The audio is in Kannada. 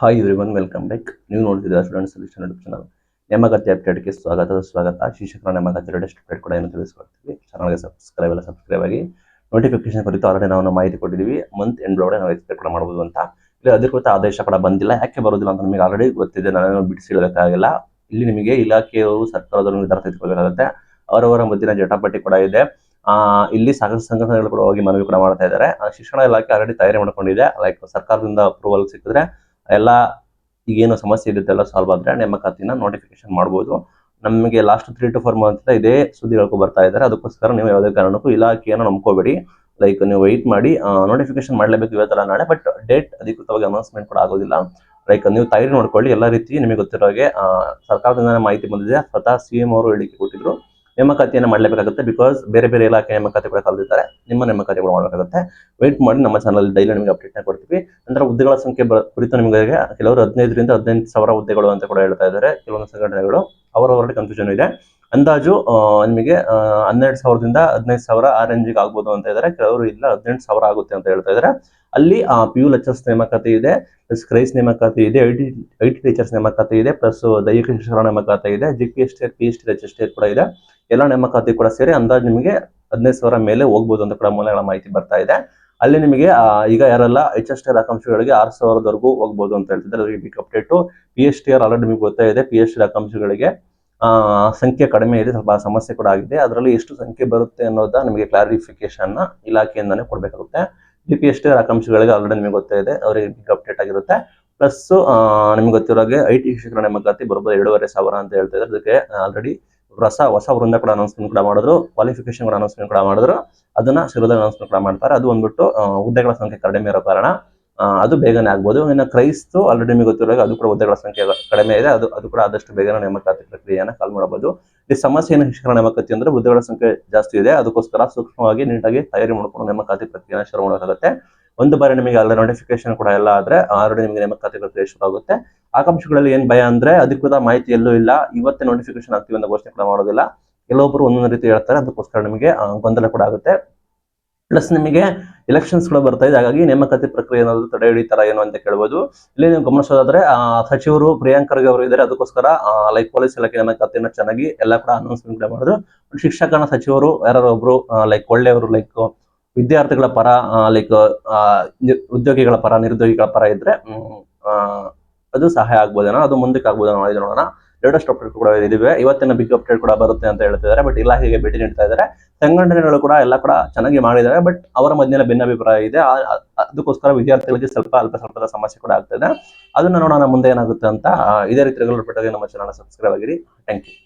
Hi everyone, welcome back. ನೀವು ನೋಡ್ತಿದ್ದೀರಾ ಸ್ಟೂಡೆಂಟ್ ಸೊಲ್ಯೂಷನ್ ಯೂಟ್ಯೂಬ್ ಚಾನಲ್. ನೇಮಕಾತಿ ಅಪ್ಡೇಟ್ಗೆ ಸ್ವಾಗತ. ಶಿಕ್ಷಕರ ನೇಮಕಾತಿ ಲೇಟೆಸ್ಟ್ ಅಪ್ಡೇಟ್ ಕೂಡ ಏನು ತಿಳಿಸ್ಕೊಡ್ತೀವಿ. ಚಾನಲ್ಗೆ ಸಬ್ಸ್ಕ್ರೈಬ್ ಆಗಿ. ನೋಟಿಫಿಕೇಶನ್ ಕುರಿತು ಆಲ್ರೆಡಿ ನಾವು ಮಾಹಿತಿ ಕೊಟ್ಟಿದ್ದೀವಿ. ಮಂತ್ ಎಂಡ್ ಒಳಗಡೆ ನಾವು ಎಕ್ಸ್ಪೆಕ್ಟ್ ಕೂಡ ಮಾಡ್ಬೋದು ಅಂತ. ಇಲ್ಲಿ ಅಧಿಕೃತ ಆದೇಶ ಕೂಡ ಬಂದಿಲ್ಲ. ಯಾಕೆ ಬರೋದಿಲ್ಲ ಅಂತ ನಿಮಗೆ ಆಲ್ರೆಡಿ ಗೊತ್ತಿದೆ, ನಾನು ಬಿಡಿಸಿಡಬೇಕಾಗಿಲ್ಲ. ಇಲ್ಲಿ ನಿಮಗೆ ಇಲಾಖೆಯವರು ಸರ್ಕಾರದ ನಿರ್ಧಾರ ತೆಗೆದುಕೊಳ್ಳಬೇಕಾಗುತ್ತೆ. ಅವರವರ ಮಧ್ಯೆ ಜಟಾಪಟಿ ಕೂಡ ಇದೆ. ಇಲ್ಲಿ ಸಾಕಷ್ಟು ಸಂಘಟನೆಗಳು ಕೂಡ ಹೋಗಿ ಮನವಿ ಕೂಡ ಮಾಡ್ತಾ ಇದ್ದಾರೆ. ಶಿಕ್ಷಣ ಇಲಾಖೆ ಆಲ್ರೆಡಿ ತಯಾರಿ ಮಾಡ್ಕೊಂಡಿದೆ. ಲೈಕ್ ಸರ್ಕಾರದಿಂದ ಅಪ್ರೂವಲ್ ಸಿಕ್ಕಿದ್ರೆ ಎಲ್ಲ ಈಗೇನು ಸಮಸ್ಯೆ ಇರುತ್ತೆ ಎಲ್ಲ ಸಾಲ್ವ್ ಆದ್ರೆ ನೇಮಕಾತಿನ ನೋಟಿಫಿಕೇಶನ್ ಮಾಡ್ಬೋದು. ನಮಗೆ ಲಾಸ್ಟ್ 3 to 4 ಮಂತ್ ಇದೇ ಸುದ್ದಿಗಳು ಬರ್ತಾ ಇದ್ದಾರೆ. ಅದಕ್ಕೋಸ್ಕರ ನೀವು ಯಾವುದೇ ಕಾರಣಕ್ಕೂ ಇಲಾಖೆಯನ್ನು ನಂಬ್ಕೋಬೇಡಿ. ಲೈಕ್ ನೀವು ವೆಯ್ಟ್ ಮಾಡಿ, ನೋಟಿಫಿಕೇಶನ್ ಮಾಡಲೇಬೇಕು ಇವತ್ತಲ್ಲ ನಾಳೆ. ಬಟ್ ಡೇಟ್ ಅಧಿಕೃತವಾಗಿ ಅನೌನ್ಸ್ಮೆಂಟ್ ಕೂಡ ಆಗೋದಿಲ್ಲ. ಲೈಕ್ ನೀವು ತಯಾರಿ ನೋಡ್ಕೊಳ್ಳಿ. ಎಲ್ಲ ರೀತಿ ನಿಮಗೆ ಗೊತ್ತಿರೋ ಹಾಗೆ ಸರ್ಕಾರದಿಂದ ಮಾಹಿತಿ ಬಂದಿದೆ. ಸ್ವತಃ CM ಅವರು ಹೇಳಿಕೆ ಕೊಟ್ಟಿದ್ರು, ನೇಮಕಾತಿಯನ್ನು ಮಾಡಲೇಬೇಕಾಗುತ್ತೆ. ಬಿಕಾಸ್ ಬೇರೆ ಬೇರೆ ಇಲಾಖೆ ನೇಮಕಾತಿ ಕೂಡ ಕಳೆದಿದ್ದಾರೆ. ನಿಮ್ಮ ನೇಮಕಾತಿ ಕೂಡ ಮಾಡಬೇಕಾಗುತ್ತೆ. ವೆಯ್ಟ್ ಮಾಡಿ, ನಮ್ಮ ಚಾನಲ್ ಡೈಲಿ ನಿಮಗೆ ಅಪ್ಡೇಟ್ ಕೊಡ್ತೀವಿ. ನಂತರ ಹುದ್ದೆಗಳ ಸಂಖ್ಯೆ ಕುರಿತು ನಿಮಗೆ ಕೆಲವರು 15 ರಿಂದ 18,000 ಹುದ್ದೆಗಳು ಅಂತ ಕೂಡ ಹೇಳ್ತಾ ಇದ್ದಾರೆ. ಕೆಲವೊಂದು ಸಂಘಟನೆಗಳು ಅವರವರಲ್ಲಿ ಕನ್ಫ್ಯೂಷನ್ ಇದೆ. ಅಂದಾಜು ನಿಮಗೆ 12,000 ದಿಂದ 15,000 ಆ ರೇಂಜಿಗೆ ಆಗ್ಬೋದು ಅಂತ ಇದ್ದಾರೆ. ಕೆಲವರು ಇಲ್ಲ 18,000 ಆಗುತ್ತೆ ಅಂತ ಹೇಳ್ತಾ ಇದ್ದಾರೆ. ಅಲ್ಲಿ PU ಲೆಕ್ಚರ್ಸ್ ನೇಮಕಾತಿ ಇದೆ, ಪ್ಲಸ್ ಕ್ರೈಸ್ ನೇಮಕಾತಿ ಇದೆ, IT ಟೀಚರ್ಸ್ ನೇಮಕಾತಿ ಇದೆ, ಪ್ಲಸ್ ದೈಹಿಕ ಶಿಕ್ಷಣ ನೇಮಕಾತಿ ಇದೆ, GPST PhD ಲೆಕ್ಚರ್ಸ್ ಕೂಡ ಇದೆ. ಎಲ್ಲ ನೇಮಕಾತಿ ಕೂಡ ಸೇರಿ ಅಂದಾಜು ನಿಮಗೆ 15,000 ಮೇಲೆ ಹೋಗ್ಬೋದು ಅಂತ ಕೂಡ ಮೂಲಗಳ ಮಾಹಿತಿ ಬರ್ತಾ ಇದೆ. ಅಲ್ಲಿ ನಿಮಗೆ ಈಗ ಯಾರೆಲ್ಲ HST ಆಕಾಂಕ್ಷಿಗಳಿಗೆ 6,000ವರೆಗೂ ಹೋಗ್ಬೋದು ಅಂತ ಹೇಳ್ತಿದ್ದಾರೆ. ಅದಕ್ಕೆ ಬಿಗ್ ಅಪ್ಡೇಟ್. PSTR ಆಲ್ರೆಡಿ ನಿಮಗೆ ಗೊತ್ತಾ ಇದೆ. PhD ಆಕಾಂಕ್ಷಿಗಳಿಗೆ ಸಂಖ್ಯೆ ಕಡಿಮೆ ಇದೆ, ಸ್ವಲ್ಪ ಸಮಸ್ಯೆ ಕೂಡ ಆಗಿದೆ. ಅದರಲ್ಲಿ ಎಷ್ಟು ಸಂಖ್ಯೆ ಬರುತ್ತೆ ಅನ್ನೋದ ನಿಮಗೆ ಕ್ಲಾರಿಫಿಕೇಶನ್ ಇಲಾಖೆಯಿಂದಾನೇ ಕೊಡಬೇಕಾಗುತ್ತೆ. GPST ಆಕಾಂಕ್ಷಿಗಳಿಗೆ ಆಲ್ರೆಡಿ ನಿಮಗೆ ಗೊತ್ತಾ ಇದೆ, ಅವರಿಗೆ ಬಿಗ್ ಅಪ್ಡೇಟ್ ಆಗಿರುತ್ತೆ. ಪ್ಲಸ್ ನಿಮ್ಗೆ ಗೊತ್ತಿರೋ ಹಾಗೆ IT ಶಿಕ್ಷಕರ ನೇಮಕಾತಿ ಬರೋದು 2,500 ಅಂತ ಹೇಳ್ತಾ ಇದ್ದಾರೆ. ಅದಕ್ಕೆ ಆಲ್ರೆಡಿ ಹೊಸ ವೃಂದ ಕೂಡ ಅನೌನ್ಸ್ಮೆಂಟ್ ಕೂಡ ಮಾಡಿದ್ರು, ಕ್ವಾಲಿಫಿಕೇಶನ್ ಕೂಡ ಅನೌನ್ಸ್ಮೆಂಟ್ ಕೂಡ ಮಾಡಿದ್ರು. ಅದನ್ನ ಶಿರೋದ ಅನೌನ್ಸ್ಮೆಂಟ್ ಕೂಡ ಮಾಡ್ತಾರೆ. ಅದು ಬಂದ್ಬಿಟ್ಟು ಹುದ್ದೆಗಳ ಸಂಖ್ಯೆ ಕಡಿಮೆ ಇರೋ ಕಾರಣ ಅದು ಬೇಗನೆ ಆಗ್ಬೋದು. ಇನ್ನು ಕ್ರೈಸ್ತು ಆಲ್ರೆಡಿ ನಿಮಗೆ ಗೊತ್ತಿರುವಾಗ ಅದು ಕೂಡ ಹುದ್ದೆಗಳ ಸಂಖ್ಯೆ ಕಡಿಮೆ ಇದೆ. ಅದು ಕೂಡ ಆದಷ್ಟು ಬೇಗನೆ ನೇಮಕಾತಿ ಪ್ರಕ್ರಿಯೆಯನ್ನು ಕಾಲ್ ಮಾಡಬಹುದು. ಈ ಸಮಸ್ಯೆ ಏನು ಶಿಕ್ಷಣ ನೇಮಕಾತಿ ಅಂದ್ರೆ ಹುದ್ದೆಗಳ ಸಂಖ್ಯೆ ಜಾಸ್ತಿ ಇದೆ. ಅದಕ್ಕೋಸ್ಕರ ಸೂಕ್ಷ್ಮವಾಗಿ ನೀಟಾಗಿ ತಯಾರಿ ಮಾಡ್ಕೊಂಡು ನೇಮಕಾತಿ ಪ್ರಕ್ರಿಯೆಯನ್ನು ಶುರು ಮಾಡಬೇಕಾಗುತ್ತೆ. ಒಂದು ಬಾರಿ ನಿಮಗೆ ಅಲ್ಲ ನೋಟಿಫಿಕೇಶನ್ ಕೂಡ ಎಲ್ಲ ಆದ್ರೆ ಆಲ್ರೆಡಿ ನಿಮಗೆ ನೇಮಕಾತಿ ಪ್ರಕ್ರಿಯೆ ಶುರು ಆಗುತ್ತೆ. ಆಕಾಂಕ್ಷಿಗಳಲ್ಲಿ ಏನ್ ಭಯ ಅಂದ್ರೆ ಅಧಿಕೃತ ಮಾಹಿತಿ ಎಲ್ಲೂ ಇಲ್ಲ, ಇವತ್ತೇ ನೋಟಿಫಿಕೇಶನ್ ಆಗ್ತೀವಿ ಅಂತ ಘೋಷಣೆ ಕೂಡ ಮಾಡೋದಿಲ್ಲ. ಕೆಲವೊಬ್ಬರು ಒಂದೊಂದು ರೀತಿ ಹೇಳ್ತಾರೆ. ಅದಕ್ಕೋಸ್ಕರ ನಿಮಗೆ ಗೊಂದಲ ಕೂಡ ಆಗುತ್ತೆ. ಪ್ಲಸ್ ನಿಮಗೆ ಎಲೆಕ್ಷನ್ಸ್ ಕೂಡ ಬರ್ತಾ ಇದೆ. ಹಾಗಾಗಿ ನೇಮಕಾತಿ ಪ್ರಕ್ರಿಯೆ ಏನಾದ್ರು ತಡೆ ಹಿಡಿತಾರ ಏನು ಅಂತ ಕೇಳಬಹುದು. ಇಲ್ಲಿ ನೀವು ಗಮನಿಸೋದಾದ್ರೆ ಸಚಿವರು ಪ್ರಿಯಾಂಕ್ ಖರ್ಗೆ ಅವರು ಇದ್ದಾರೆ. ಅದಕ್ಕೋಸ್ಕರ ಲೈಕ್ ಪೊಲೀಸ್ ಇಲಾಖೆ ನೇಮಕಾತಿಯನ್ನು ಚೆನ್ನಾಗಿ ಎಲ್ಲ ಕೂಡ ಅನೌನ್ಸ್ಮೆಂಟ್ ಕೂಡ ಮಾಡಿದ್ರು. ಶಿಕ್ಷಕನ ಸಚಿವರು ಯಾರು ಒಬ್ರು ಲೈಕ್ ಒಳ್ಳೆಯವರು, ಲೈಕ್ ವಿದ್ಯಾರ್ಥಿಗಳ ಪರ, ಲೈಕ್ ಉದ್ಯೋಗಿಗಳ ಪರ, ನಿರುದ್ಯೋಗಿಗಳ ಪರ ಇದ್ರೆ ಅದು ಸಹಾಯ ಆಗ್ಬೋದೇನೋ, ಅದು ಮುಂದಕ್ಕೆ ಆಗ್ಬೋದೇನೋ ನೋಡೋಣ. ಲೇಟೆಸ್ಟ್ ಅಪ್ಡೇಟ್ ಕೂಡ ಇದಿವೆ. ಇವತ್ತಿನ ಬಿಗ್ ಅಪ್ಡೇಟ್ ಕೂಡ ಬರುತ್ತೆ ಅಂತ ಹೇಳ್ತಿದ್ದಾರೆ. ಬಟ್ ಇಲಾಖೆಗೆ ಭೇಟಿ ನೀಡ್ತಾ ಇದ್ದಾರೆ. ಸಂಘಟನೆಗಳು ಕೂಡ ಎಲ್ಲ ಕೂಡ ಚೆನ್ನಾಗಿ ಮಾಡಿದ್ದಾರೆ. ಬಟ್ ಅವರ ಮಧ್ಯೆ ಭಿನ್ನಾಭಿಪ್ರಾಯ ಇದೆ. ಅದಕ್ಕೋಸ್ಕರ ವಿದ್ಯಾರ್ಥಿಗಳಿಗೆ ಸ್ವಲ್ಪ ಸ್ವಲ್ಪದ ಸಮಸ್ಯೆ ಕೂಡ ಆಗ್ತದೆ. ಅದನ್ನ ನೋಡೋಣ ಮುಂದೆ ಏನಾಗುತ್ತೆ ಅಂತ. ಇದೇ ರೀತಿ ರೆಗ್ಯುಲರ್ ನಮ್ಮ ಚಾನಲ್ ಸಬ್ಸ್ಕ್ರೈಬ್ ಆಗಿರಿ. Thank you.